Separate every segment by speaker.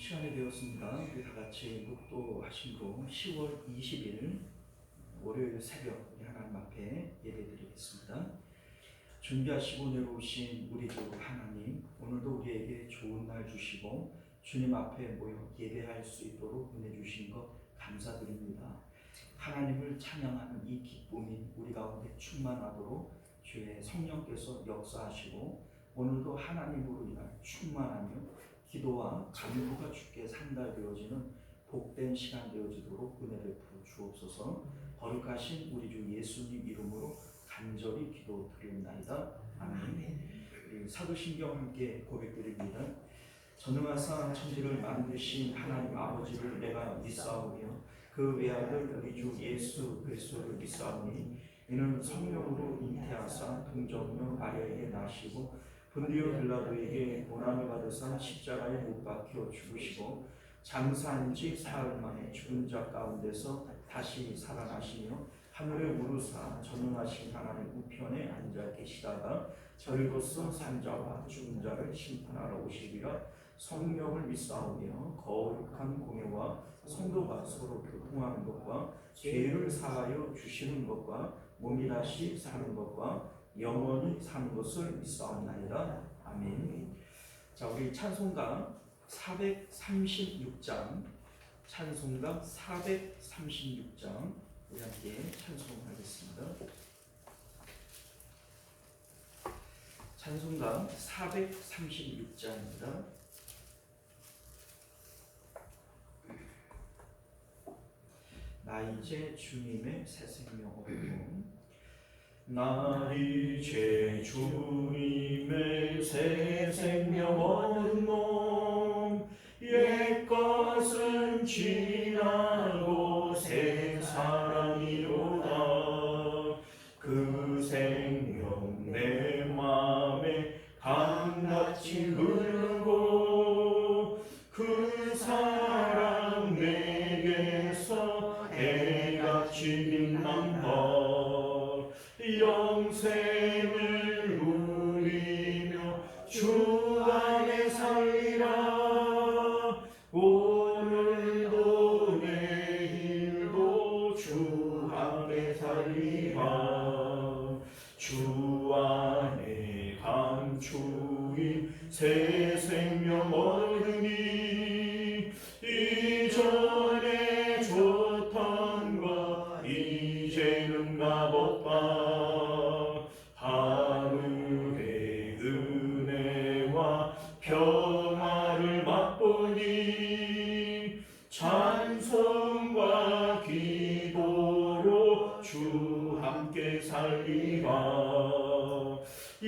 Speaker 1: 시간이 되었습니다. 우리 다 같이 묵도하심으로 10월 20일 월요일 새벽 우리 하나님 앞에 예배드리겠습니다. 준비하시고 내려오신 우리 주 하나님, 오늘도 우리에게 좋은 날 주시고 주님 앞에 모여 예배할 수 있도록 은혜 주신 것 감사드립니다. 하나님을 찬양하는 이 기쁨이 우리 가운데 충만하도록 주의 성령께서 역사하시고 오늘도 하나님으로 인한 충만하며 기도와 간구가 주께 상달되어지는 복된 시간 되어지도록 은혜를 베풀어 주옵소서. 거룩하신 우리 주 예수님 이름으로 간절히 기도드리옵나이다. 아멘. 우리 사도신경 함께 고백드립니다. 전능하사 천지를 만드신 하나님 아버지를 내가 믿사오며 그 외아들 우리 주 예수 그리스도를 믿사오니 이는 성령으로 잉태하사 동정녀 마리아에게 나시고 본디오 빌라도에게 고난을 받으사 십자가에 못 박혀 죽으시고 장사한 지 사흘 만에 죽은 자 가운데서 다시 살아나시며 하늘에 오르사 전능하신 하나님 우편에 앉아 계시다가 저리로서 산자와 죽은 자를 심판하러 오시리라. 성령을 믿사오며 거룩한 공예와 성도가 서로 교통하는 것과 죄를 사하여 주시는 것과 몸이 다시 사는 것과 영원히 사는 것을 믿사옵나이다. 아멘. 자, 우리 찬송가 436장, 찬송가 436장 우리 함께 찬송하겠습니다. 찬송가 436장입니다. 나 이제 주님의 새 생명 얻고
Speaker 2: 나 이제 주님의 새 생명 얻은 몸 옛것은 지나고 새 사랑이로다. 그 생명 내 맘에 강같이 흐르고 그 사랑 내게서 해같이 빛난다. 영생을 누리며 주 안에 살리라. 오늘도 내일도 주 안에 살리라. 주 안에 감추인 새 생명 얻으니 이전에 좋던 것 이제는 값없다. 하늘의 은혜와 평화를 맛보니 찬송과 기도로 주 함께 살리라.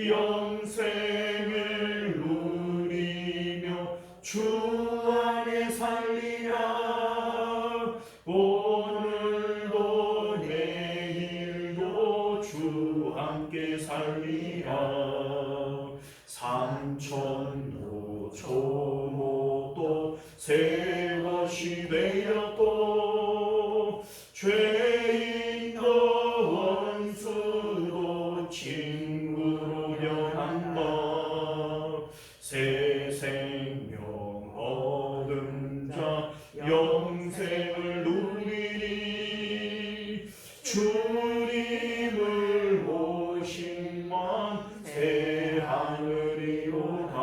Speaker 2: 영생을 누리며 주 안에 살리라. 오늘도 내일도 주 함께 살리라. 삼천도 초목도 새 것이 되었고 죄인도 원수도 친구로 변한다. 새 생명 얻은 자 영생을 누리니 주님을 모심만 새 하늘이로다.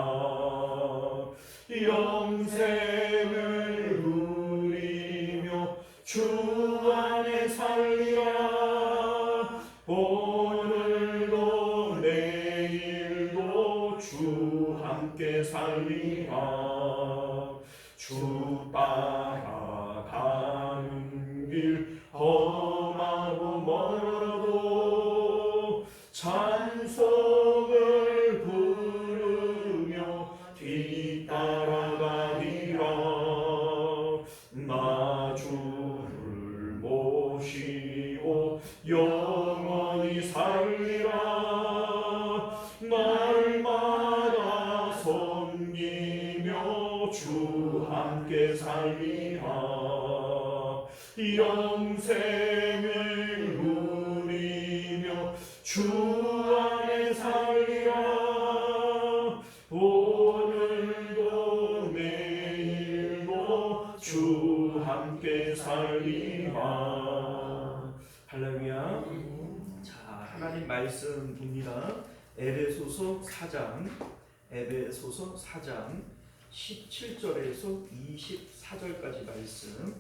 Speaker 2: 영생을 누리며 주 안에 살리라. 오늘도 내일도 주 함께 살리라. 주 따라가는 길 험하고 멀어도 찬송을 부르며 뒤따라가리라. 나 주를 모시고 영원히 살리라. 날마다 섬기며 주 함께 살리라. 영생을 누리며 주 안에 살리라. 오늘도 내일도
Speaker 1: 말씀 봅니다. 에베소서 4장 17절에서 24절까지 말씀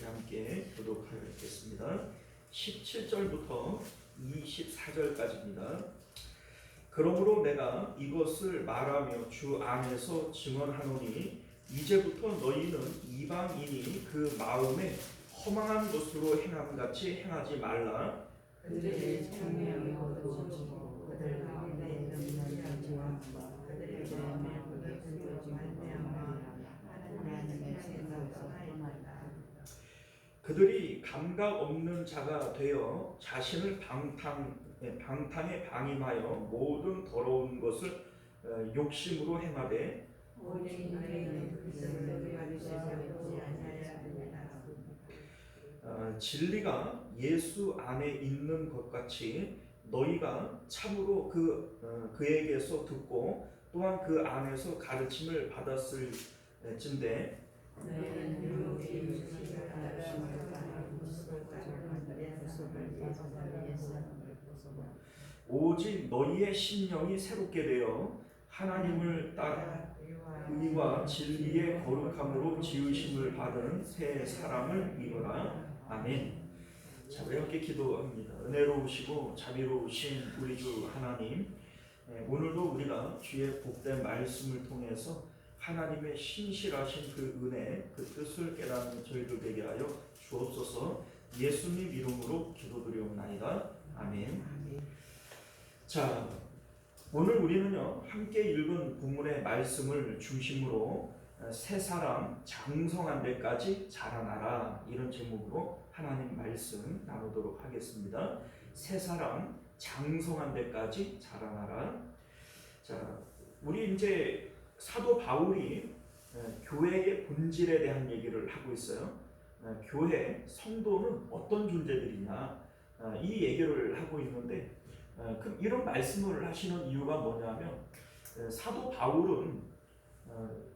Speaker 1: 함께 교독하겠습니다. 17절부터 24절까지입니다. 그러므로 내가 이것을 말하며 주 안에서 증언하노니 이제부터 너희는 이방인이 그 마음에 허망한 것으로 행함같이 행하지 말라.
Speaker 3: 그들의 청명이 어두워지고 그들 가운데 있는 지원과 그들의 마음에 그들 숨겨진 말미암아 하나님의 생각에서 떠났다.
Speaker 1: 그들이 감각 없는 자가 되어 자신을 방탕에 방임하여 모든 더러운 것을 욕심으로 행하되
Speaker 3: 오직 너희는 그리스도를 가지시지 아니하였느니라.
Speaker 1: 진리가 예수 안에 있는 것 같이 너희가 참으로 그에게서 듣고 또한 그 안에서 가르침을 받았을 찐데
Speaker 3: 너희는 유혹이 주시기를 따르심을 따르고 그리스도를
Speaker 1: 오직 너희의 심령이 새롭게 되어 하나님을 따라 의와 진리의 거룩함으로 지으심을 받은 새 사람을 이루라. 아멘. 자, 우리 함께 기도합니다. 은혜로우시고 자비로우신 우리 주 하나님, 오늘도 우리가 주의 복된 말씀을 통해서 하나님의 신실하신 그 은혜, 그 뜻을 깨닫는 저희들 되게 하여 주옵소서. 예수님 이름으로 기도드리옵나이다. 아멘. 자, 오늘 우리는요 함께 읽은 본문의 말씀을 중심으로 새 사람 장성한 데까지 자라나라, 이런 제목으로 하나님 말씀 나누도록 하겠습니다. 새 사람 장성한 데까지 자라나라. 자, 우리 이제 사도 바울이 교회의 본질에 대한 얘기를 하고 있어요. 교회 성도는 어떤 존재들이냐, 이 얘기를 하고 있는데, 이런 말씀을 하시는 이유가 뭐냐면, 사도 바울은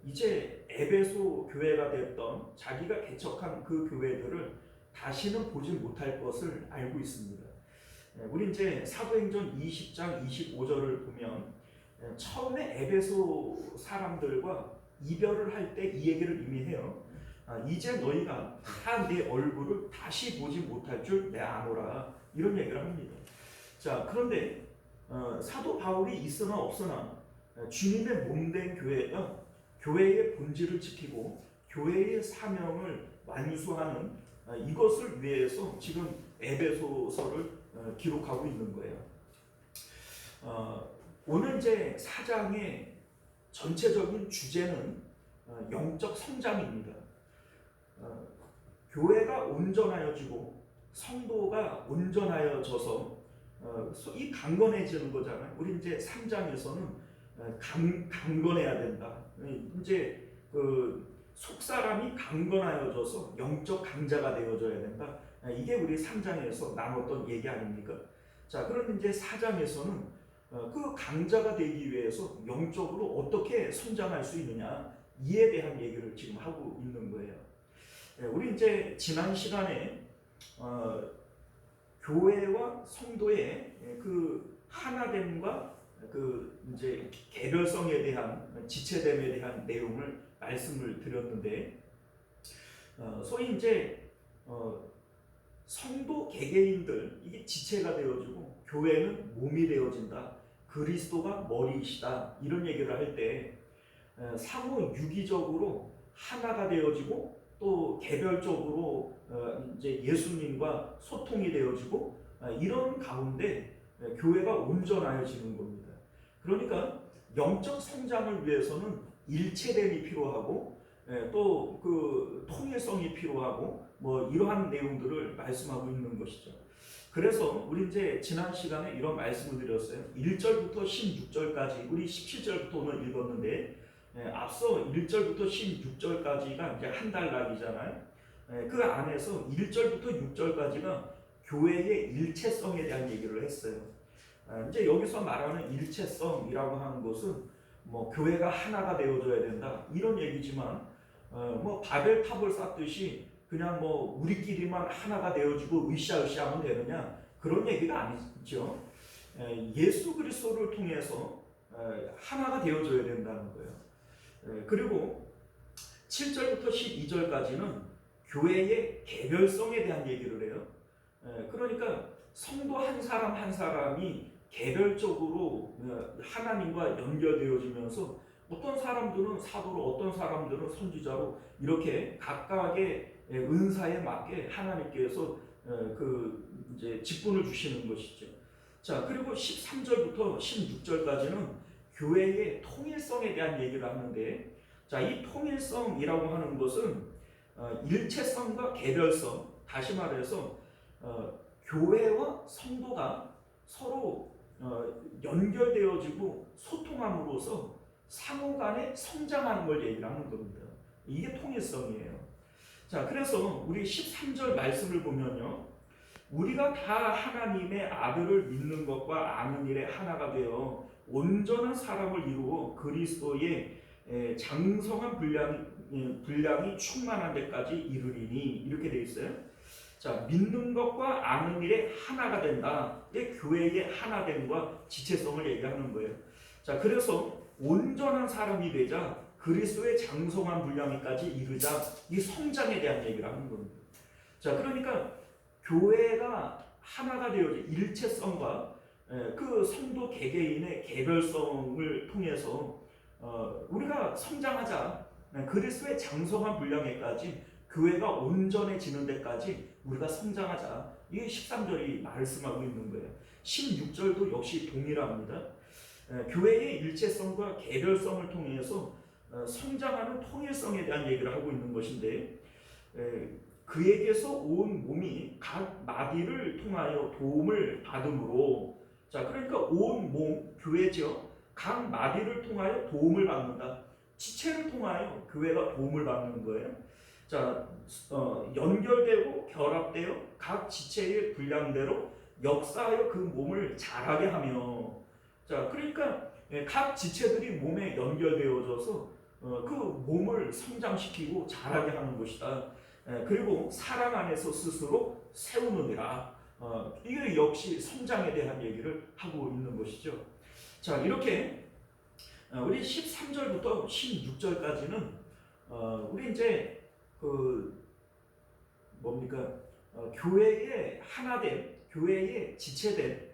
Speaker 1: 이제 에베소 교회가 됐던 자기가 개척한 그 교회들을 다시는 보지 못할 것을 알고 있습니다. 우리 이제 사도행전 20장 25절을 보면 처음에 에베소 사람들과 이별을 할 때 이 얘기를 이미 해요. 이제 너희가 다 내 얼굴을 다시 보지 못할 줄 내 아노라, 이런 얘기를 합니다. 자, 그런데 사도 바울이 있으나 없으나 주님의 몸된 교회의 본질을 지키고 교회의 사명을 완수하는 이것을 위해서 지금 에베소서를 기록하고 있는 거예요. 오늘 이제 4장의 전체적인 주제는 영적 성장입니다. 교회가 온전하여지고 성도가 온전하여져서 이 강건해지는 거잖아요. 우리 이제 3장에서는 강건해야 된다. 이제 속사람이 강건하여져서 영적 강자가 되어져야 된다. 이게 우리 3장에서 나눴던 얘기 아닙니까? 자, 그런데 이제 4장에서는 그 강자가 되기 위해서 영적으로 어떻게 성장할 수 있느냐, 이에 대한 얘기를 지금 하고 있는 거예요. 우리 이제 지난 시간에 교회와 성도의 그 하나됨과 그 이제 개별성에 대한, 지체됨에 대한 내용을 말씀을 드렸는데, 소위 이제 성도 개개인들, 이게 지체가 되어지고 교회는 몸이 되어진다, 그리스도가 머리이시다, 이런 얘기를 할 때 상호 유기적으로 하나가 되어지고 또 개별적으로 이제 예수님과 소통이 되어지고 이런 가운데 교회가 온전하여지는 겁니다. 그러니까 영적 성장을 위해서는 일체됨이 필요하고 또 그 통일성이 필요하고 뭐 이러한 내용들을 말씀하고 있는 것이죠. 그래서 우리 이제 지난 시간에 이런 말씀을 드렸어요. 1절부터 16절까지, 우리 17절부터 오늘 읽었는데 앞서 1절부터 16절까지가 이제 한 달락이잖아요. 그 안에서 1절부터 6절까지가 교회의 일체성에 대한 얘기를 했어요. 이제 여기서 말하는 일체성이라고 하는 것은 뭐 교회가 하나가 되어져야 된다, 이런 얘기지만 뭐 바벨탑을 쌓듯이 그냥 뭐 우리끼리만 하나가 되어지고 으쌰으쌰하면 되느냐, 그런 얘기가 아니죠. 예수 그리스도를 통해서 하나가 되어져야 된다는 거예요. 그리고 7절부터 12절까지는 교회의 개별성에 대한 얘기를 해요. 그러니까 성도 한 사람 한 사람이 개별적으로 하나님과 연결되어지면서 어떤 사람들은 사도로, 어떤 사람들은 선지자로 이렇게 각각의 은사에 맞게 하나님께서 이제 직분을 주시는 것이죠. 자, 그리고 13절부터 16절까지는 교회의 통일성에 대한 얘기를 하는데, 자, 이 통일성이라고 하는 것은 일체성과 개별성, 다시 말해서 교회와 성도가 서로 연결되어지고 소통함으로써 상호간에 성장하는 걸 얘기를 하는 겁니다. 이게 통일성이에요. 자, 그래서 우리 13절 말씀을 보면요, 우리가 다 하나님의 아들을 믿는 것과 아는 일에 하나가 되어 온전한 사람을 이루어 그리스도의 장성한 분량이 충만한 데까지 이르리니, 이렇게 되어 있어요. 자, 믿는 것과 아는 일에 하나가 된다. 이게 교회의 하나됨과 지체성을 얘기하는 거예요. 자, 그래서 온전한 사람이 되자 그리스도의 장성한 분량에까지 이르자, 이 성장에 대한 얘기를 하는 겁니다. 자, 그러니까 교회가 하나가 되어져 일체성과 그 성도 개개인의 개별성을 통해서 우리가 성장하자, 그리스도의 장성한 분량에까지 교회가 온전해지는 데까지 우리가 성장하자, 이게 13절이 말씀하고 있는 거예요. 16절도 역시 동일합니다. 교회의 일체성과 개별성을 통해서 성장하는 통일성에 대한 얘기를 하고 있는 것인데, 그에게서 온 몸이 각 마디를 통하여 도움을 받음으로, 자, 그러니까 온 몸, 교회죠. 각 마디를 통하여 도움을 받는다. 지체를 통하여 교회가 도움을 받는 거예요. 자, 연결되고 결합되어 각 지체의 분량대로 역사하여 그 몸을 자라게 하며, 자, 그러니까 각 지체들이 몸에 연결되어져서 그 몸을 성장시키고 자라게 하는 것이다. 그리고 사랑 안에서 스스로 세우느니라. 이게 역시 성장에 대한 얘기를 하고 있는 것이죠. 자, 이렇게 우리 13절부터 16절까지는 우리 이제 교회의 하나됨, 교회의 지체됨,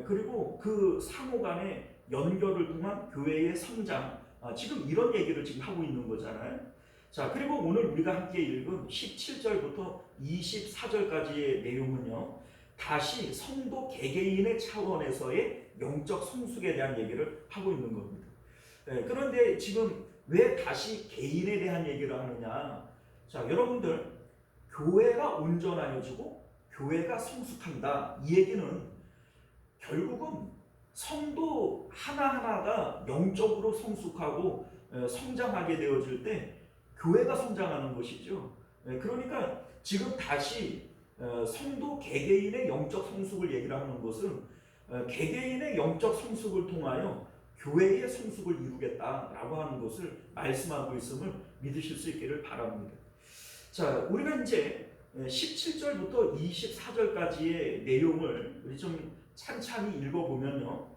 Speaker 1: 그리고 그 상호 간의 연결을 통한 교회의 성장, 지금 이런 얘기를 지금 하고 있는 거잖아요. 자, 그리고 오늘 우리가 함께 읽은 17절부터 24절까지의 내용은요, 다시 성도 개개인의 차원에서의 영적 성숙에 대한 얘기를 하고 있는 겁니다. 그런데 지금 왜 다시 개인에 대한 얘기를 하느냐? 자, 여러분들, 교회가 온전하여지고 교회가 성숙한다, 이 얘기는 결국은 성도 하나하나가 영적으로 성숙하고 성장하게 되어질 때 교회가 성장하는 것이죠. 그러니까 지금 다시 성도 개개인의 영적 성숙을 얘기를 하는 것은 개개인의 영적 성숙을 통하여 교회의 성숙을 이루겠다라고 하는 것을 말씀하고 있음을 믿으실 수 있기를 바랍니다. 자, 우리가 이제 17절부터 24절까지의 내용을 우리 좀 찬찬히 읽어보면요,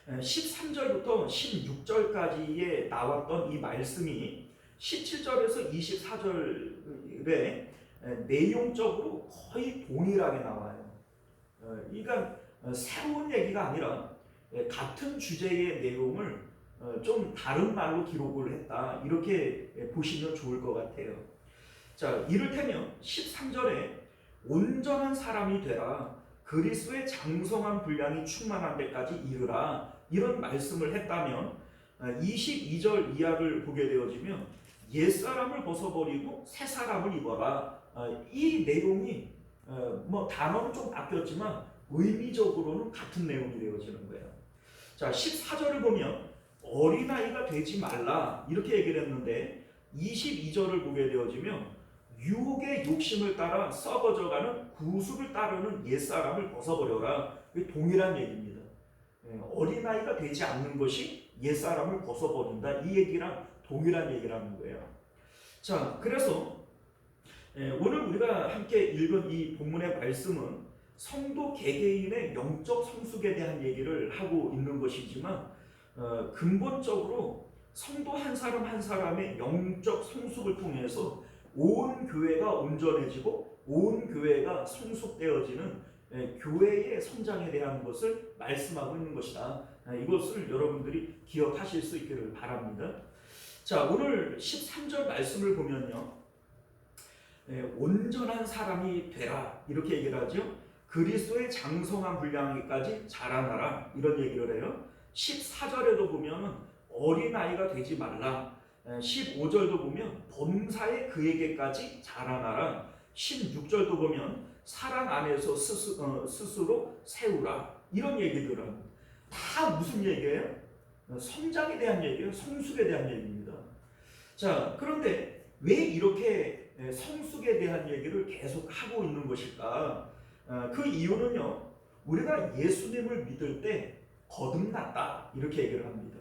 Speaker 1: 13절부터 16절까지에 나왔던 이 말씀이 17절에서 24절에 내용적으로 거의 동일하게 나와요. 그러니까 새로운 얘기가 아니라 같은 주제의 내용을 좀 다른 말로 기록을 했다, 이렇게 보시면 좋을 것 같아요. 자, 이를테면 13절에 온전한 사람이 되라, 그리스도의 장성한 분량이 충만한 데까지 이르라, 이런 말씀을 했다면 22절 이하를 보게 되어지면 옛사람을 벗어버리고 새사람을 입어라, 이 내용이 단어는 좀 바뀌었지만 의미적으로는 같은 내용이 되어지는 거예요. 자, 14절을 보면 어린아이가 되지 말라, 이렇게 얘기를 했는데 22절을 보게 되어지면 유혹의 욕심을 따라 썩어져가는 구습을 따르는 옛사람을 벗어버려라, 이게 동일한 얘기입니다. 어린아이가 되지 않는 것이 옛사람을 벗어버린다, 이 얘기랑 동일한 얘기라는 거예요. 자, 그래서 오늘 우리가 함께 읽은 이 본문의 말씀은 성도 개개인의 영적 성숙에 대한 얘기를 하고 있는 것이지만 근본적으로 성도 한 사람 한 사람의 영적 성숙을 통해서 온 교회가 온전해지고 온 교회가 성숙되어지는 교회의 성장에 대한 것을 말씀하고 있는 것이다. 이것을 여러분들이 기억하실 수 있기를 바랍니다. 자, 오늘 13절 말씀을 보면요, 온전한 사람이 되라 이렇게 얘기를 하죠. 그리스도의 장성한 분량에까지 자라나라 이런 얘기를 해요. 14절에도 보면은 어린아이가 되지 말라. 15절도 보면 범사에 그에게까지 자라나라. 16절도 보면 사랑 안에서 스스로 세우라 이런 얘기들은 다 무슨 얘기예요? 성장에 대한 얘기예요. 성숙에 대한 얘기입니다. 자, 그런데 왜 이렇게 성숙에 대한 얘기를 계속 하고 있는 것일까? 그 이유는요, 우리가 예수님을 믿을 때 거듭났다 이렇게 얘기를 합니다.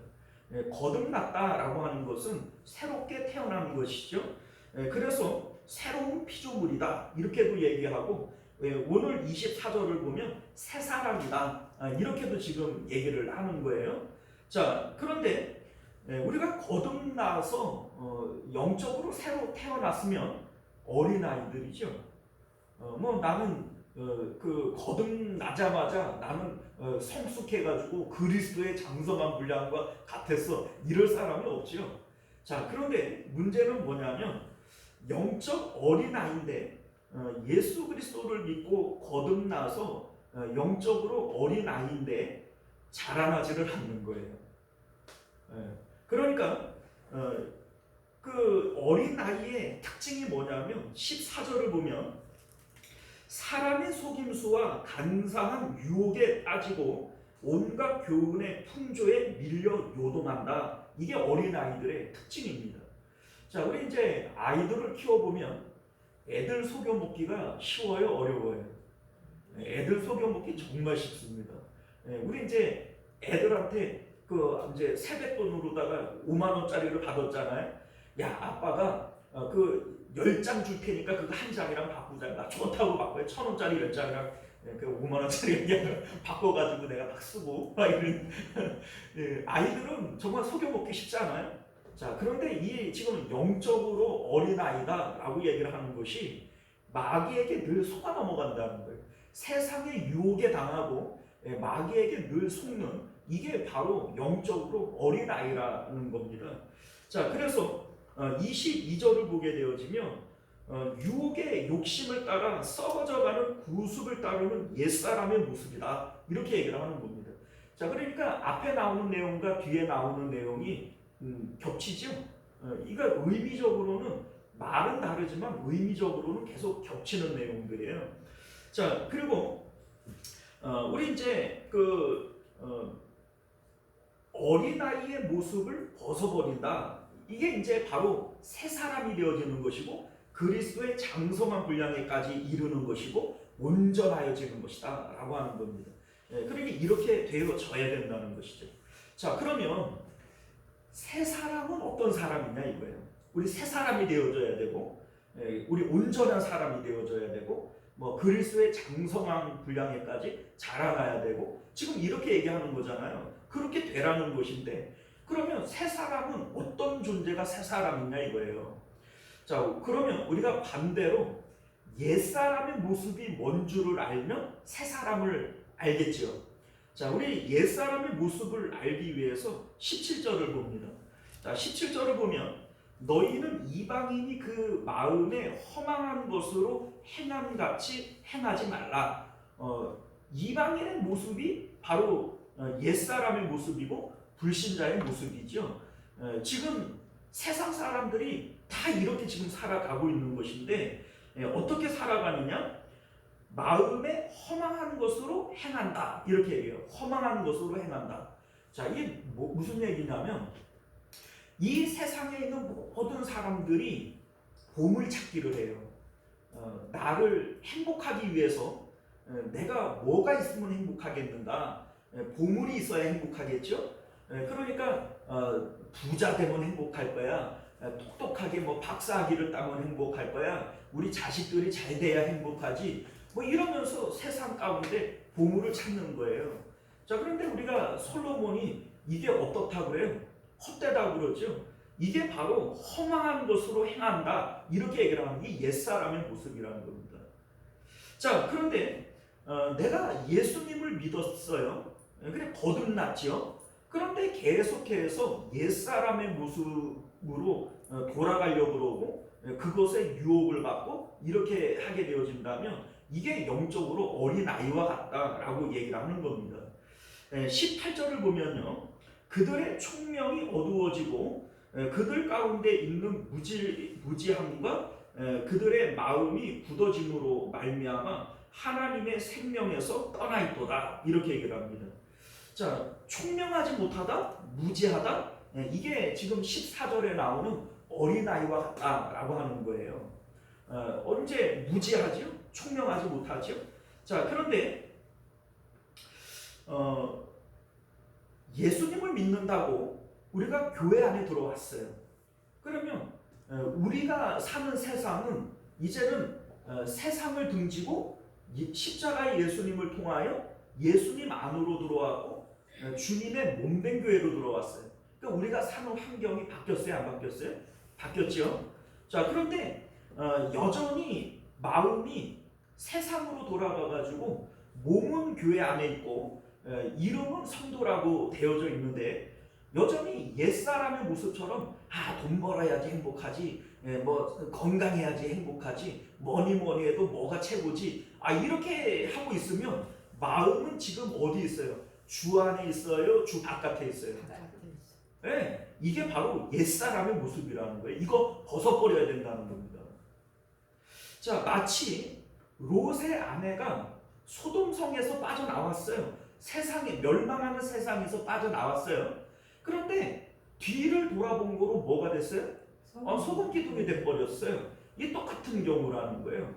Speaker 1: 거듭났다라고 하는 것은 새롭게 태어난 것이죠. 그래서 새로운 피조물이다 이렇게도 얘기하고, 오늘 24절을 보면 새 사람이다 이렇게도 지금 얘기를 하는 거예요. 자, 그런데 우리가 거듭나서 영적으로 새로 태어났으면 어린아이들이죠. 나는 그 거듭나자마자 나는 성숙해가지고 그리스도의 장성한 분량과 같았어 이럴 사람은 없죠. 자, 그런데 문제는 뭐냐면 영적 어린아이인데 예수 그리스도를 믿고 거듭나서 영적으로 어린아이인데 자라나지를 않는 거예요. 그러니까 그 어린아이의 특징이 뭐냐면 14절을 보면 사람의 속임수와 간사한 유혹에 빠지고 온갖 교훈의 풍조에 밀려 요동한다. 이게 어린아이들의 특징입니다. 자, 우리 이제 아이들을 키워보면 애들 속여먹기가 쉬워요, 어려워요? 애들 속여먹기 정말 쉽습니다. 우리 이제 애들한테 그 이제 세뱃돈으로다가 5만 원짜리를 받았잖아요. 야, 아빠가 그 10장 줄 테니까 그거 한 장이랑 바꾸자. 나 좋다고 바꿔요. 1,000원짜리 10장이랑 그 5만 원짜리 그냥 바꿔가지고 내가 막 쓰고 막 이런. 아이들은 정말 속여먹기 쉽지 않아요? 자, 그런데 이 지금 영적으로 어린아이다라고 얘기를 하는 것이 마귀에게 늘 속아 넘어간다는 거예요. 세상의 유혹에 당하고 마귀에게 늘 속는, 이게 바로 영적으로 어린아이라는 겁니다. 자, 그래서 22절을 보게 되어지면 유혹의 욕심을 따라 썩어져가는 구습을 따르는 옛사람의 모습이다 이렇게 얘기를 하는 겁니다. 자, 그러니까 앞에 나오는 내용과 뒤에 나오는 내용이 겹치죠. 이거 의미적으로는 말은 다르지만 의미적으로는 계속 겹치는 내용들이에요. 자, 그리고 우리 이제 그 어린아이의 모습을 벗어버린다. 이게 이제 바로 새 사람이 되어지는 것이고 그리스도의 장성한 분량에까지 이르는 것이고 온전하여지는 것이다 라고 하는 겁니다. 그러니까 이렇게 되어져야 된다는 것이죠. 자, 그러면 새 사람은 어떤 사람이냐 이거예요. 우리 새 사람이 되어져야 되고 우리 온전한 사람이 되어져야 되고 그리스도의 장성한 분량에까지 자라나야 되고 지금 이렇게 얘기하는 거잖아요. 그렇게 되라는 것인데 그러면 새 사람은 어떤 존재가 새 사람이냐 이거예요. 자, 그러면 우리가 반대로 옛사람의 모습이 뭔 줄을 알면 새 사람을 알겠죠. 자, 우리 옛사람의 모습을 알기 위해서 17절을 봅니다. 자, 17절을 보면 너희는 이방인이 그 마음에 허망한 것으로 행함같이 행하지 말라. 이방인의 모습이 바로 옛사람의 모습이고 불신자의 모습이죠. 지금 세상 사람들이 다 이렇게 지금 살아가고 있는 것인데 어떻게 살아가느냐? 마음에 허망한 것으로 행한다 이렇게 얘기해요. 허망한 것으로 행한다. 자, 이게 무슨 얘기냐면 이 세상에 있는 모든 사람들이 보물찾기를 해요. 나를 행복하기 위해서 내가 뭐가 있으면 행복하겠는가? 보물이 있어야 행복하겠죠? 그러니까 부자 되면 행복할 거야. 똑똑하게 박사학위를 따면 행복할 거야. 우리 자식들이 잘 돼야 행복하지. 뭐 이러면서 세상 가운데 보물을 찾는 거예요. 자, 그런데 우리가 솔로몬이 이게 어떻다고 그래요? 헛되다고 그러죠. 이게 바로 허망한 것으로 행한다, 이렇게 얘기를 하는 게 옛사람의 모습이라는 겁니다. 자, 그런데 내가 예수님을 믿었어요. 그래, 거듭났죠. 그런데 계속해서 옛사람의 모습으로 돌아가려고 그러고 그것에 유혹을 받고 이렇게 하게 되어진다면 이게 영적으로 어린아이와 같다라고 얘기를 하는 겁니다. 18절을 보면요, 그들의 총명이 어두워지고 그들 가운데 있는 무지함과 그들의 마음이 굳어짐으로 말미암아 하나님의 생명에서 떠나 있도다, 이렇게 얘기를 합니다. 자, 총명하지 못하다, 무지하다, 이게 지금 14절에 나오는 어린아이와 같다라고 하는 거예요. 언제 무지하죠? 총명하지 못하죠? 자, 그런데 예수님을 믿는다고 우리가 교회 안에 들어왔어요. 그러면 우리가 사는 세상은 이제는 세상을 등지고 십자가의 예수님을 통하여 예수님 안으로 들어왔고 주님의 몸된 교회로 들어왔어요. 그러니까 우리가 사는 환경이 바뀌었어요, 안 바뀌었어요? 바뀌었죠. 자, 그런데 여전히 마음이 세상으로 돌아가가지고 몸은 교회 안에 있고 이름은 성도라고 되어져 있는데 여전히 옛사람의 모습처럼 돈 벌어야지 행복하지, 뭐 건강해야지 행복하지, 뭐니 해도 뭐가 최고지, 이렇게 하고 있으면 마음은 지금 어디 있어요? 주 안에 있어요? 주 바깥에 있어요? 네, 이게 바로 옛사람의 모습이라는 거예요. 이거 벗어버려야 된다는 겁니다. 자, 마치 롯의 아내가 소돔성에서 빠져나왔어요. 세상에, 멸망하는 세상에서 빠져나왔어요. 그런데 뒤를 돌아본 거로 뭐가 됐어요? 소금 기둥이 돼버렸어요. 이게 똑같은 경우라는 거예요.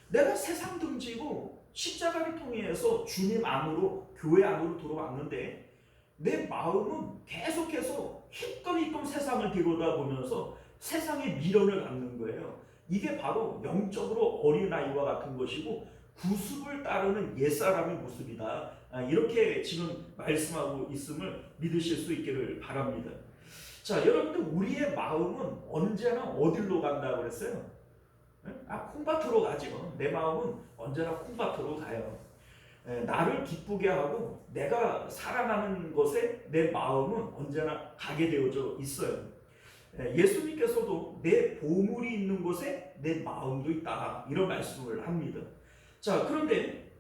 Speaker 1: 내가 세상 등지고 십자가를 통해서 주님 안으로, 교회 안으로 들어왔는데 내 마음은 계속해서 힐끔힐끔 세상을 뒤로다보면서 세상의 미련을 갖는 거예요. 이게 바로 영적으로 어린아이와 같은 것이고 구습을 따르는 옛사람의 모습이다, 이렇게 지금 말씀하고 있음을 믿으실 수 있기를 바랍니다. 자, 여러분들, 우리의 마음은 언제나 어디로 간다고 그랬어요? 콩밭으로 가죠. 내 마음은 언제나 콩밭으로 가요. 나를 기쁘게 하고 내가 사랑하는 것에 내 마음은 언제나 가게 되어져 있어요. 예수님께서도 내 보물이 있는 곳에 내 마음도 있다, 이런 말씀을 합니다. 자, 그런데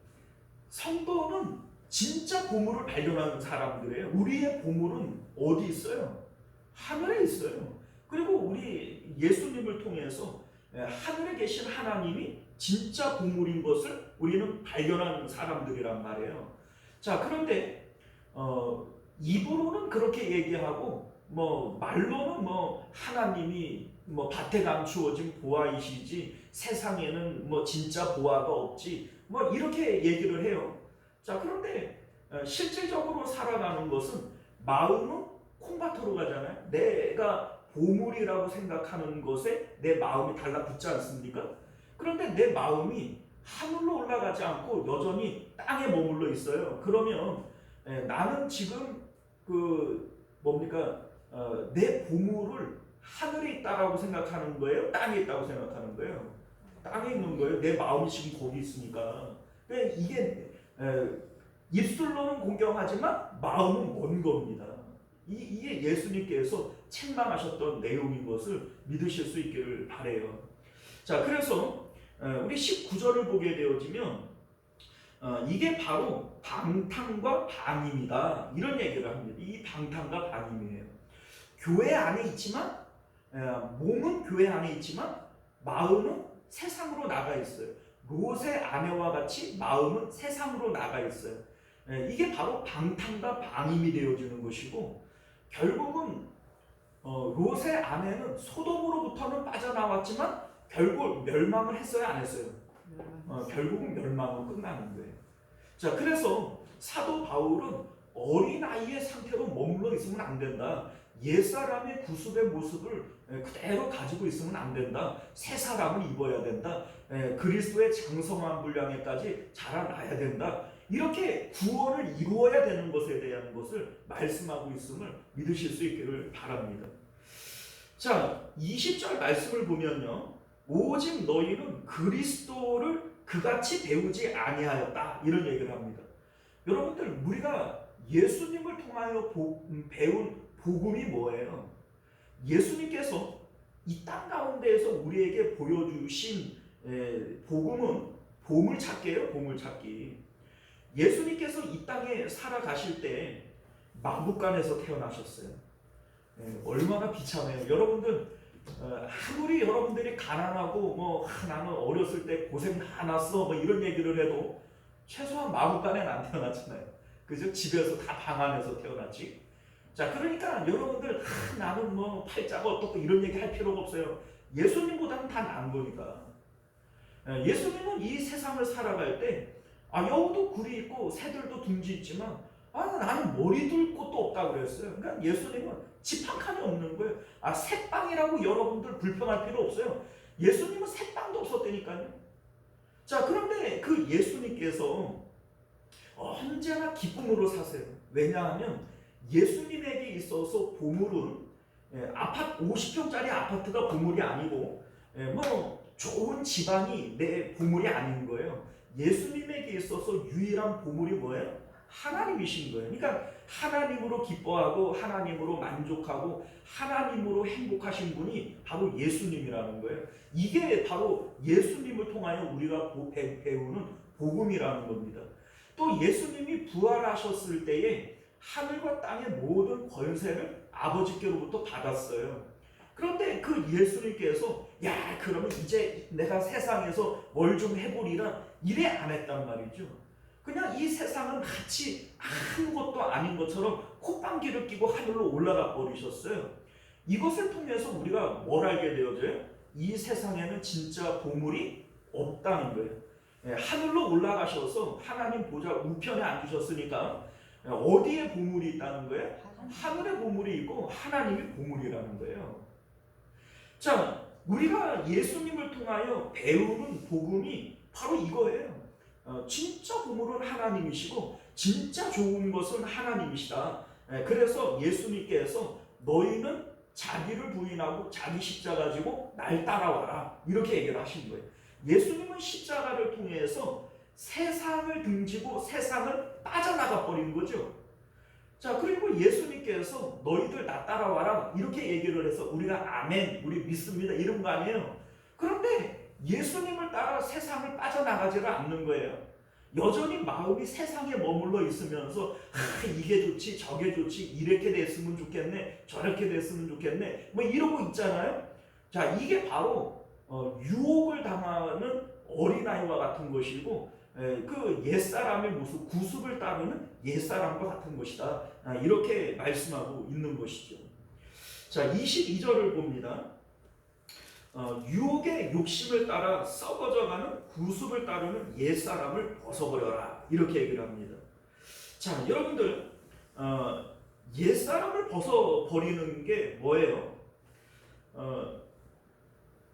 Speaker 1: 성도는 진짜 보물을 발견하는 사람들이에요. 우리의 보물은 어디 있어요? 하늘에 있어요. 그리고 우리 예수님을 통해서 하늘에 계신 하나님이 진짜 보물인 것을 우리는 발견하는 사람들이란 말이에요. 자, 그런데 입으로는 그렇게 얘기하고 말로는 하나님이 밭에 감추어진 보화이시지 세상에는 진짜 보화가 없지, 이렇게 얘기를 해요. 자, 그런데 실질적으로 살아가는 것은 마음은 콩밭으로 가잖아요. 내가 보물이라고 생각하는 것에 내 마음이 달라붙지 않습니까? 그런데 내 마음이 하늘로 올라가지 않고 여전히 땅에 머물러 있어요. 그러면 나는 지금 내 보물을 하늘에 있다라고 생각하는 거예요? 땅에 있다고 생각하는 거예요? 땅에 있는 거예요. 내 마음이 지금 거기 있으니까. 이게 입술로는 공경하지만 마음은 먼 겁니다. 이게 예수님께서 책망하셨던 내용인 것을 믿으실 수 있기를 바라요. 자, 그래서 우리 19절을 보게 되어지면 이게 바로 방탕과 반임이다, 이런 얘기를 합니다. 이 방탕과 반임이에요. 교회 안에 있지만 몸은 교회 안에 있지만 마음은 세상으로 나가 있어요. 롯의 아내와 같이 마음은 세상으로 나가 있어요. 이게 바로 방탕과 반임이 되어지는 것이고, 결국은 롯의 아내는 소돔으로부터는 빠져나왔지만 결국 멸망을 했어요, 안 했어요? 결국은 멸망으로 끝나는 거예요. 자, 그래서 사도 바울은 어린아이의 상태로 머물러 있으면 안 된다. 옛사람의 구습의 모습을 그대로 가지고 있으면 안 된다. 새 사람을 입어야 된다. 그리스도의 장성한 분량에까지 자라나야 된다. 이렇게 구원을 이루어야 되는 것에 대한 것을 말씀하고 있음을 믿으실 수 있기를 바랍니다. 자, 20절 말씀을 보면요. 오직 너희는 그리스도를 그같이 배우지 아니하였다. 이런 얘기를 합니다. 여러분들, 우리가 예수님을 통하여 배운 복음이 뭐예요? 예수님께서 이 땅 가운데에서 우리에게 보여주신 복음은 보물찾기예요. 보물찾기. 예수님께서 이 땅에 살아가실 때 마구간에서 태어나셨어요. 얼마나 비참해요. 여러분들, 아무리 여러분들이 가난하고 나는 어렸을 때 고생 많았어 이런 얘기를 해도 최소한 마구간에는 안 태어났잖아요. 그죠? 집에서 다 방 안에서 태어났지. 자, 그러니까 여러분들 나는 팔자가 어떻고 이런 얘기 할 필요가 없어요. 예수님보다는 다 나은 거니까. 예수님은 이 세상을 살아갈 때 여우도 굴이 있고 새들도 둥지 있지만 나는 머리 둘 곳도 없다고 그랬어요. 그러니까 예수님은 집 한 칸이 없는 거예요. 새빵이라고 여러분들 불평할 필요 없어요. 예수님은 새빵도 없었다니까요. 자, 그런데 그 예수님께서 언제나 기쁨으로 사세요. 왜냐하면 예수님에게 있어서 보물은 아파트 50평짜리 아파트가 보물이 아니고 좋은 집안이 내 보물이 아닌 거예요. 예수님에게 있어서 유일한 보물이 뭐예요? 하나님이신 거예요. 그러니까 하나님으로 기뻐하고 하나님으로 만족하고 하나님으로 행복하신 분이 바로 예수님이라는 거예요. 이게 바로 예수님을 통하여 우리가 배우는 복음이라는 겁니다. 또 예수님이 부활하셨을 때에 하늘과 땅의 모든 권세를 아버지께로부터 받았어요. 그런데 그 예수님께서 그러면 이제 내가 세상에서 뭘 좀 해보리라 이래 안 했단 말이죠. 그냥 이 세상은 마치 아무것도 아닌 것처럼 콧방귀를 끼고 하늘로 올라가 버리셨어요. 이것을 통해서 우리가 뭘 알게 되어져요? 이 세상에는 진짜 보물이 없다는 거예요. 하늘로 올라가셔서 하나님 보좌 우편에 앉으셨으니까 어디에 보물이 있다는 거예요? 하늘에 보물이 있고 하나님이 보물이라는 거예요. 자, 우리가 예수님을 통하여 배우는 복음이 바로 이거예요. 진짜 보물은 하나님이시고 진짜 좋은 것은 하나님이시다. 그래서 예수님께서 너희는 자기를 부인하고 자기 십자가 지고 날 따라와라 이렇게 얘기를 하신 거예요. 예수님은 십자가를 통해서 세상을 등지고 세상을 빠져나가 버린 거죠. 자, 그리고 예수님께서 너희들 나 따라와라 이렇게 얘기를 해서 우리가 아멘 우리 믿습니다 이런 거 아니에요. 그런데 예수님을 따라 세상을 빠져나가지를 않는 거예요. 여전히 마음이 세상에 머물러 있으면서 이게 좋지 저게 좋지 이렇게 됐으면 좋겠네 저렇게 됐으면 좋겠네 이러고 있잖아요. 자, 이게 바로 유혹을 당하는 어린아이와 같은 것이고 그 옛사람의 모습 구습을 따르는 옛사람과 같은 것이다. 이렇게 말씀하고 있는 것이죠. 자, 22절을 봅니다. 유혹의 욕심을 따라 썩어져가는 구습을 따르는 옛사람을 벗어버려라 이렇게 얘기를 합니다. 자, 여러분들 옛사람을 벗어버리는 게 뭐예요?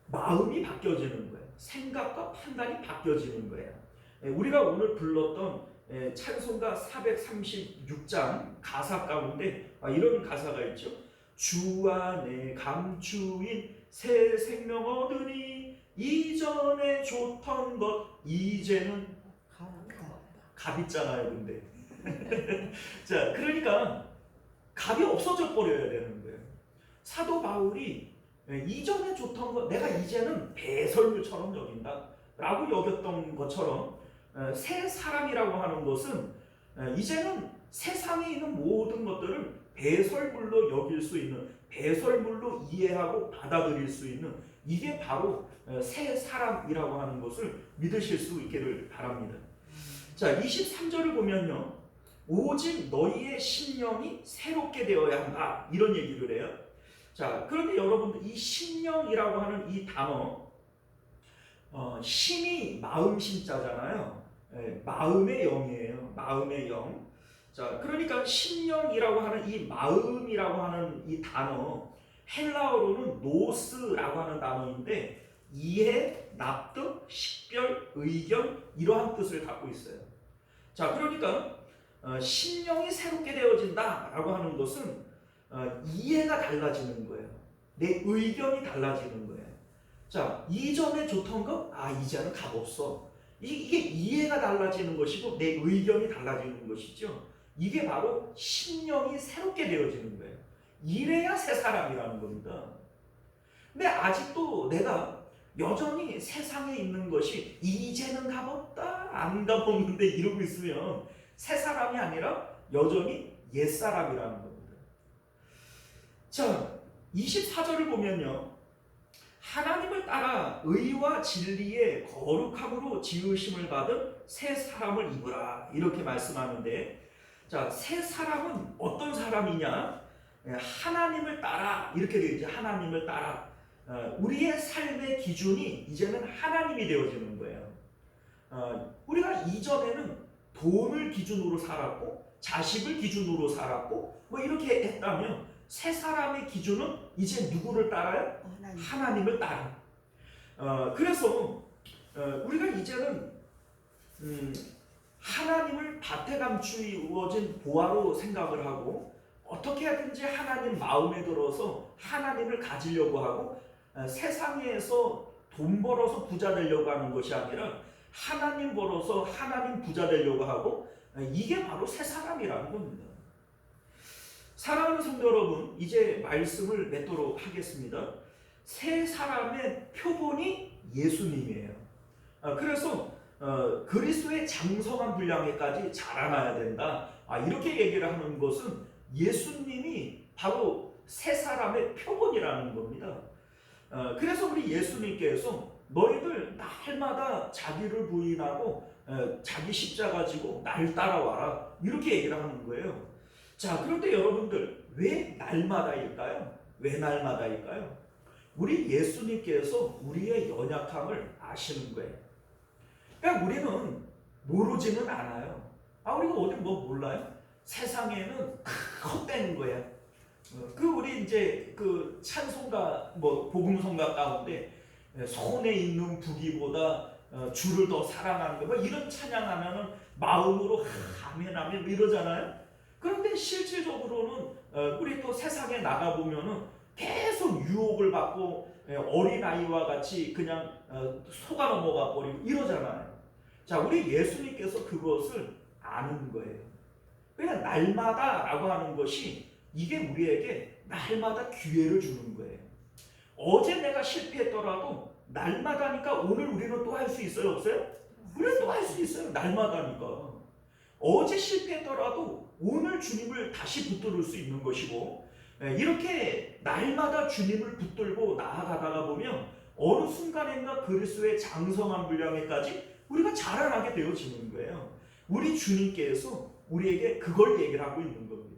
Speaker 1: 마음이 바뀌어지는 거예요. 생각과 판단이 바뀌어지는 거예요. 우리가 오늘 불렀던 찬송가 436장 가사 가운데 이런 가사가 있죠. 주 안에 감추인 새 생명 얻으니 이전에 좋던 것 이제는 갑 있잖아요. 근데 자, 그러니까 갑이 없어져 버려야 되는 거예요. 사도 바울이 이전에 좋던 것 내가 이제는 배설물처럼 여긴다 라고 여겼던 것처럼 새 사람이라고 하는 것은 이제는 세상에 있는 모든 것들을 배설물로 여길 수 있는 배설물로 이해하고 받아들일 수 있는 이게 바로 새 사람이라고 하는 것을 믿으실 수 있기를 바랍니다. 자, 23절을 보면요. 오직 너희의 심령이 새롭게 되어야 한다 이런 얘기를 해요. 자, 그런데 여러분들 이 심령이라고 하는 이 단어 심이 마음 심자잖아요. 마음의 영이에요. 마음의 영. 자, 그러니까 심령이라고 하는 이 마음이라고 하는 이 단어, 헬라어로는 노스라고 하는 단어인데 이해, 납득, 식별, 의견 이러한 뜻을 갖고 있어요. 자, 그러니까 심령이 새롭게 되어진다라고 하는 것은 이해가 달라지는 거예요. 내 의견이 달라지는 거예요. 자, 이전에 좋던 거, 이제는 값없어. 이게 이해가 달라지는 것이고 내 의견이 달라지는 것이죠. 이게 바로 심령이 새롭게 되어지는 거예요. 이래야 새 사람이라는 겁니다. 근데 아직도 내가 여전히 세상에 있는 것이 이제는 값없다, 안 값없는데 이러고 있으면 새 사람이 아니라 여전히 옛 사람이라는 겁니다. 자, 24절을 보면요. 하나님을 따라 의와 진리의 거룩함으로 지으심을 받은 새 사람을 입으라 이렇게 말씀하는데, 자, 새 사람은 어떤 사람이냐? 하나님을 따라 이렇게 되어 있죠. 하나님을 따라 우리의 삶의 기준이 이제는 하나님이 되어지는 거예요. 우리가 이전에는 돈을 기준으로 살았고 자식을 기준으로 살았고 뭐 이렇게 했다면 새 사람의 기준은 이제 누구를 따라요? 하나님을 따라. 그래서 우리가 이제는 하나님을 밭에 감추어진 보화로 생각을 하고 어떻게 하든지 하나님 마음에 들어서 하나님을 가지려고 하고 세상에서 돈 벌어서 부자 되려고 하는 것이 아니라 하나님 벌어서 하나님 부자 되려고 하고, 이게 바로 새 사람이라는 겁니다. 사랑하는 성도 여러분, 이제 말씀을 맺도록 하겠습니다. 새 사람의 표본이 예수님이에요. 그래서 그리스도의 장성한 분량에까지 자라나야 된다. 이렇게 얘기를 하는 것은 예수님이 바로 새 사람의 표본이라는 겁니다. 그래서 우리 예수님께서 너희들 날마다 자기를 부인하고 자기 십자가 지고 날 따라와라 이렇게 얘기를 하는 거예요. 자, 그런데 여러분들 왜 날마다일까요? 왜 날마다일까요? 우리 예수님께서 우리의 연약함을 아시는 거예요. 그러니까 우리는 모르지는 않아요. 우리가 어디 뭐 몰라요? 세상에는 헛된 거야. 우리 이제 그 찬송가 뭐 복음성가 가운데 손에 있는 부기보다 주를 더 사랑하는 거 뭐 이런 찬양하면은 마음으로 아멘 아멘 이러잖아요. 그런데 실질적으로는 우리 또 세상에 나가 보면은 계속 유혹을 받고 어린 아이와 같이 그냥 속아 넘어가 버리고 이러잖아요. 자, 우리 예수님께서 그것을 아는 거예요. 그냥 날마다라고 하는 것이 이게 우리에게 날마다 기회를 주는 거예요. 어제 내가 실패했더라도 날마다니까 오늘 우리는 또 할 수 있어요, 없어요? 우리는 또 할 수 있어요, 날마다니까. 어제 실패했더라도 오늘 주님을 다시 붙들 수 있는 것이고, 이렇게 날마다 주님을 붙들고 나아가다가 보면 어느 순간인가 그리스도의 장성한 분량에까지 우리가 자라나게 되어지는 거예요. 우리 주님께서 우리에게 그걸 얘기를 하고 있는 겁니다.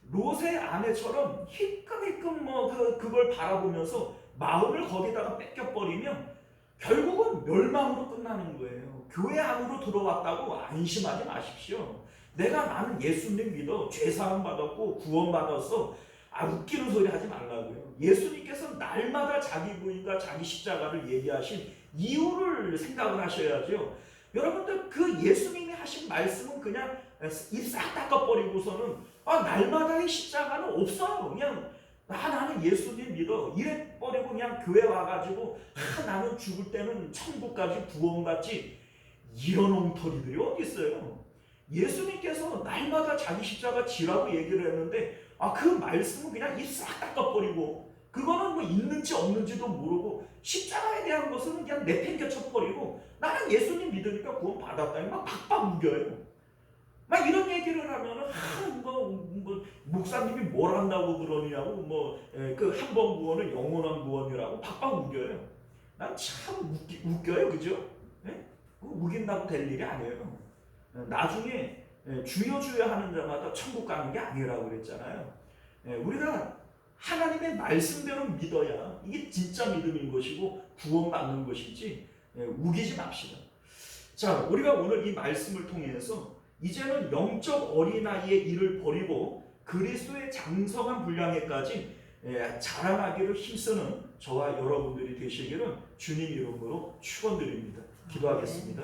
Speaker 1: 롯의 아내처럼 희끔희끔 그걸 바라보면서 마음을 거기다가 뺏겨버리면 결국은 멸망으로 끝나는 거예요. 교회 안으로 들어왔다고 안심하지 마십시오. 나는 예수님 믿어, 죄사함 받았고 구원 받았어. 웃기는 소리 하지 말라고요. 예수님께서 날마다 자기 부인과 자기 십자가를 얘기하신 이유를 생각을 하셔야죠. 여러분들 그 예수님이 하신 말씀은 그냥 입 싹 닦아버리고서는 날마다의 십자가는 없어요. 그냥 나는 예수님 믿어 이래 버리고 그냥 교회 와가지고 나는 죽을 때는 천국까지 구원받지, 이런 엉터리들이 어디 있어요. 예수님께서 날마다 자기 십자가 지라고 얘기를 했는데 그 말씀은 그냥 입 싹 닦아버리고 그거는 뭐 있는지 없는지도 모르고 십자가에 대한 것은 그냥 내팽겨 쳐버리고 나는 예수님 믿으니까 구원 받았다니 막 박박 우겨요. 막 이런 얘기를 하면은 목사님이 뭘 한다고 그러냐고 그 한 번 구원은 영원한 구원이라고 박박 우겨요. 난 참 웃겨요, 그죠? 네? 우긴다고 될 일이 아니에요. 나중에 주여 주여 하는 자마다 천국 가는 게 아니라고 그랬잖아요. 우리가 하나님의 말씀대로 믿어야 이게 진짜 믿음인 것이고 구원받는 것이지 우기지 맙시다. 자, 우리가 오늘 이 말씀을 통해서 이제는 영적 어린아이의 일을 버리고 그리스도의 장성한 분량에까지 자라나기를 힘쓰는 저와 여러분들이 되시기를 주님 이름으로 축원드립니다. 기도하겠습니다.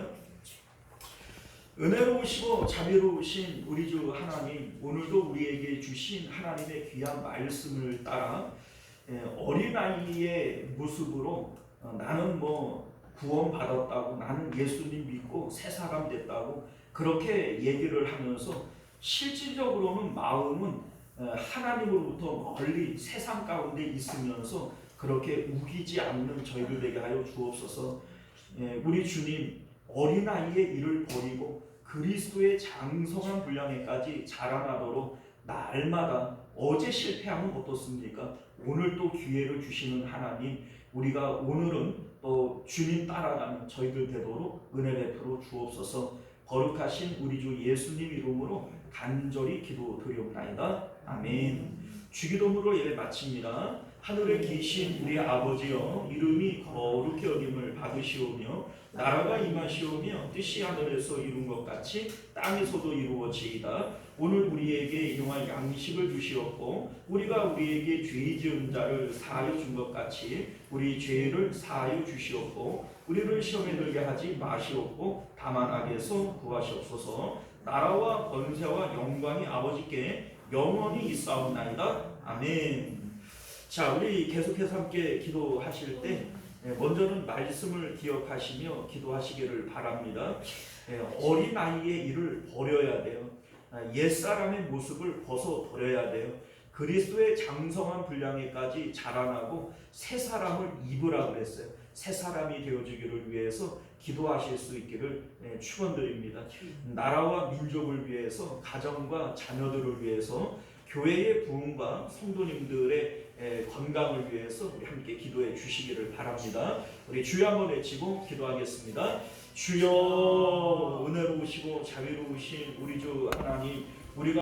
Speaker 1: 은혜로우시고 자비로우신 우리 주 하나님, 오늘도 우리에게 주신 하나님의 귀한 말씀을 따라 어린아이의 모습으로 나는 뭐 구원받았다고, 나는 예수님 믿고 새 사람 됐다고 그렇게 얘기를 하면서 실질적으로는 마음은 하나님으로부터 멀리 세상 가운데 있으면서 그렇게 우기지 않는 저희들 되게 하여 주옵소서. 우리 주님, 어린아이의 일을 버리고 그리스도의 장성한 분량에까지 자라나도록 날마다, 어제 실패하면 어떻습니까? 오늘 또 기회를 주시는 하나님, 우리가 오늘은 또 주님 따라가는 저희들 되도록 은혜 베풀어 주옵소서. 거룩하신 우리 주 예수님 이름으로 간절히 기도드리옵나이다. 아멘. 주기도문으로 예배 마칩니다. 하늘에 계신 우리 아버지여, 이름이 거룩히 여김을 받으시오며 나라가 임하시오며 뜻이 하늘에서 이룬 것 같이 땅에서도 이루어지이다. 오늘 우리에게 일용할 양식을 주시옵고 우리가 우리에게 죄 지은 자를 사하여 준 것 같이 우리 죄를 사하여 주시옵고 우리를 시험에 들게 하지 마시옵고 다만 악에서 구하시옵소서. 나라와 권세와 영광이 아버지께 영원히 있사옵나이다. 아멘. 자, 우리 계속해서 함께 기도하실 때 먼저는 말씀을 기억하시며 기도하시기를 바랍니다. 어린아이의 일을 버려야 돼요. 옛사람의 모습을 벗어버려야 돼요. 그리스도의 장성한 분량에까지 자라나고 새 사람을 입으라 그랬어요. 새 사람이 되어주기를 위해서 기도하실 수 있기를 축원드립니다. 나라와 민족을 위해서, 가정과 자녀들을 위해서, 교회의 부흥과 성도님들의 건강을 위해서 우리 함께 기도해 주시기를 바랍니다. 우리 주여 한번 외치고 기도하겠습니다. 주여, 은혜로우시고 자비로우신 우리 주 하나님, 우리가